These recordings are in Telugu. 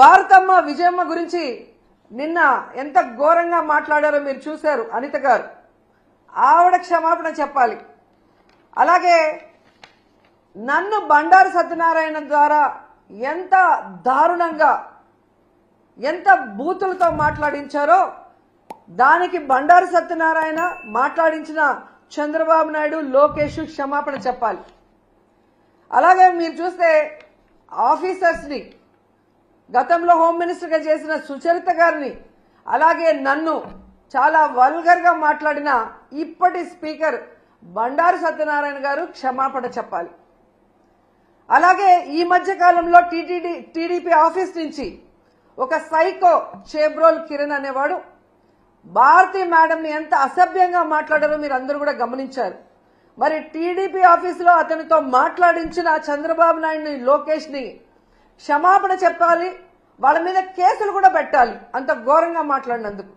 భారతమ్మ విజయమ్మ గురించి నిన్న ఎంత ఘోరంగా మాట్లాడారో మీరు చూశారు. అనిత గారు ఆవిడ క్షమాపణ చెప్పాలి. అలాగే నన్ను బండారు సత్యనారాయణ ద్వారా ఎంత దారుణంగా ఎంత బూతులతో మాట్లాడించారో దానికి బండారు సత్యనారాయణ మాట్లాడించిన చంద్రబాబు నాయుడు లోకేష్ క్షమాపణ చెప్పాలి. అలాగే మీరు చూస్తే ఆఫీసర్స్ ని గతంలో హోమ్ మినిస్టర్ గా చేసిన సుచరిత గారిని అలాగే నన్ను చాలా వల్గర్ గా మాట్లాడిన ఇప్పటి స్పీకర్ బండారు సత్యనారాయణ గారు క్షమాపణ చెప్పాలి. అలాగే ఈ మధ్య కాలంలో టీడీపీ ఆఫీస్ నుంచి ఒక సైకో చేబ్రోల్ కిరణ్ అనేవాడు భారతీ మేడంని ఎంత అసభ్యంగా మాట్లాడారో మీరు అందరూ కూడా గమనించారు. మరి టీడీపీ ఆఫీసులో అతనితో మాట్లాడించిన చంద్రబాబు నాయుడిని లోకేష్ ని క్షమాపణ చెప్పాలి. వాళ్ళ మీద కేసులు కూడా పెట్టాలి అంత ఘోరంగా మాట్లాడినందుకు.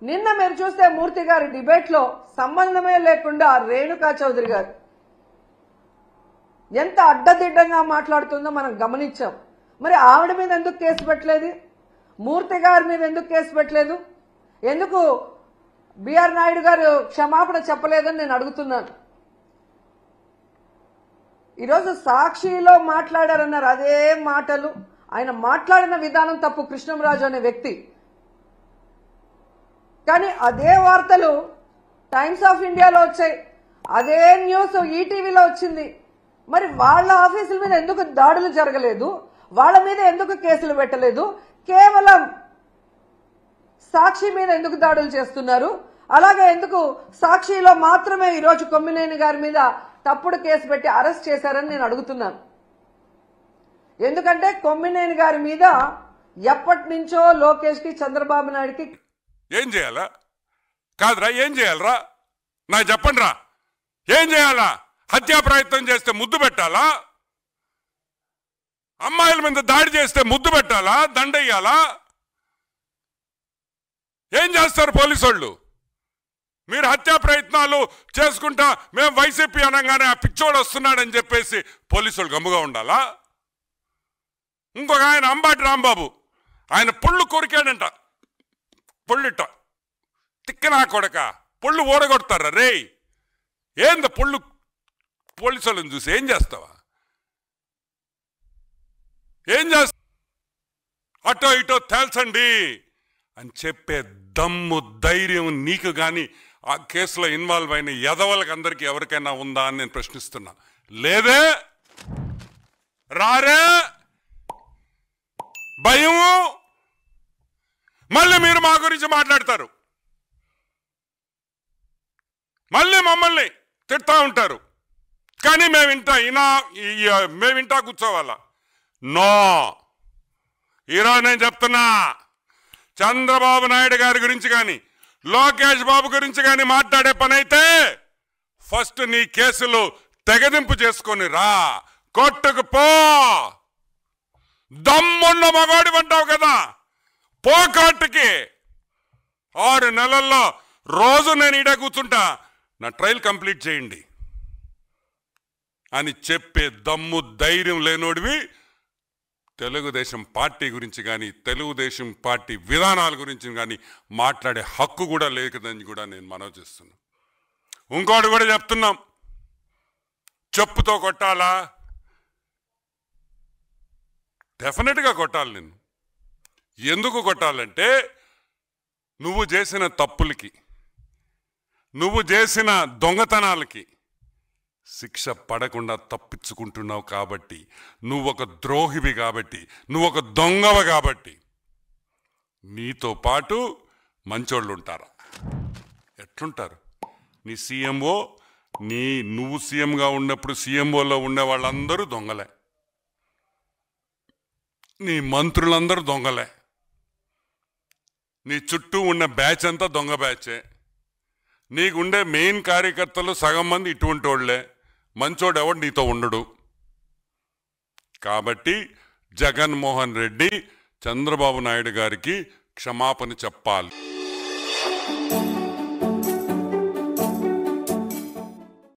నిన్న మీరు చూస్తే మూర్తి గారి డిబేట్ లో సంబంధమే లేకుండా రేణుకా చౌదరి గారు ఎంత అడ్డదిడ్డంగా మాట్లాడుతుందో మనం గమనించాం. మరి ఆవిడ మీద ఎందుకు కేసు పెట్టలేదు? మూర్తి గారి మీద ఎందుకు కేసు పెట్టలేదు? ఎందుకు బిఆర్ నాయుడు గారు క్షమాపణ చెప్పలేదని నేను అడుగుతున్నాను. ఈరోజు సాక్షిలో మాట్లాడారన్నారు, అదే మాటలు ఆయన మాట్లాడిన విధానం తప్పు కృష్ణంరాజు అనే వ్యక్తి. కానీ అదే వార్తలు టైమ్స్ ఆఫ్ ఇండియాలో వచ్చాయి, అదే న్యూస్ ఈటీవీలో వచ్చింది. మరి వాళ్ళ ఆఫీసుల మీద ఎందుకు దాడులు జరగలేదు? వాళ్ళ మీద ఎందుకు కేసులు పెట్టలేదు? కేవలం సాక్షి మీద ఎందుకు దాడులు చేస్తున్నారు? అలాగే ఎందుకు సాక్షిలో మాత్రమే ఈరోజు కొమ్మినేని గారి మీద తప్పుడు కేసు పెట్టి అరెస్ట్ చేశారని నేను అడుగుతున్నాను. ఎందుకంటే కొమ్మినేని గారి మీద ఎప్పటి నుంచో లోకేష్ కి చంద్రబాబు నాయుడుకి ఏం చేయాలా కాదురా, ఏం చేయాలరా నాకు చెప్పండి రా, ఏం చేయాలా? హత్యా ప్రయత్నం చేస్తే ముద్దు పెట్టాలా? అమ్మాయిల మీద దాడి చేస్తే ముద్దు పెట్టాలా? దండయ్యాలా? ఏం చేస్తారు పోలీసు వాళ్ళు? మీరు హత్యా ప్రయత్నాలు చేసుకుంటా మేము వైసీపీ అనగానే ఆ పిచ్చోడు వస్తున్నాడని చెప్పేసి పోలీసు వాళ్ళు గమ్ముగా ఉండాలా? ఇంకొక ఆయన అంబాటి రాంబాబు ఆయన పొళ్ళు కొరికాడంట, పొళ్ళుట తిక్కనా కొడక పొళ్ళు ఓడగొడతారా రే? ఏంద పొళ్ళు? పోలీసు వాళ్ళని చూసి ఏం చేస్తావా? ఏం చేస్తా? అటో ఇటో తేల్చండి అని చెప్పే దమ్ము ధైర్యం నీకు కానీ ఆ కేసులో ఇన్వాల్వ్ అయిన ఎదవలకు అందరికీ ఎవరికైనా ఉందా అని నేను ప్రశ్నిస్తున్నా. లేదే, రారే, భయము. మళ్ళీ మీరు మా గురించి మాట్లాడతారు, మళ్ళీ మమ్మల్ని తిడతా ఉంటారు. కానీ మేము ఇంటా కూర్చోవాలా? నో. ఈరోజు నేను చెప్తున్నా, చంద్రబాబు నాయుడు గారి గురించి కానీ లోకేష్ బాబు గురించి కానీ మాట్లాడే పని అయితే ఫస్ట్ నీ కేసులు తెగదింపు చేసుకొని రా, కొట్టుకు పో. దమ్మున్న మగాడి అంటావు కదా, పో కోర్టుకి. 6 నెలల్లో రోజు నేను ఈడ కూర్చుంటా, నా ట్రయల్ కంప్లీట్ చేయండి అని చెప్పే దమ్ము ధైర్యం లేనోడివి తెలుగుదేశం పార్టీ గురించి కానీ తెలుగుదేశం పార్టీ విధానాల గురించి కానీ మాట్లాడే హక్కు కూడా లేదని కూడా నేను మనవి చేస్తున్నాను. ఇంకోటి కూడా చెప్తున్నాం, చెప్పుతో కొట్టాలా? డెఫినెట్గా కొట్టాలి. నేను ఎందుకు కొట్టాలంటే నువ్వు చేసిన తప్పులకి, నువ్వు చేసిన దొంగతనాలకి శిక్ష పడకుండా తప్పించుకుంటున్నావు కాబట్టి, నువ్వు ఒక ద్రోహివి కాబట్టి, నువ్వు ఒక దొంగవ కాబట్టి నీతో పాటు మంచోళ్ళు ఉంటారా? ఎట్లుంటారు? నీ సీఎంఓ, నువ్వు సీఎంగా ఉన్నప్పుడు సీఎంఓలో ఉండే వాళ్ళందరూ దొంగలే, నీ మంత్రులందరూ దొంగలే, నీ చుట్టూ ఉన్న బ్యాచ్ అంతా దొంగ బ్యాచే, నీకుండే మెయిన్ కార్యకర్తలు సగం మంది ఇటువంటి వాళ్లే, మంచోడు ఎవడు నీతో ఉండడు. కాబట్టి జగన్మోహన్ రెడ్డి చంద్రబాబు నాయుడు గారికి క్షమాపణ చెప్పాలి.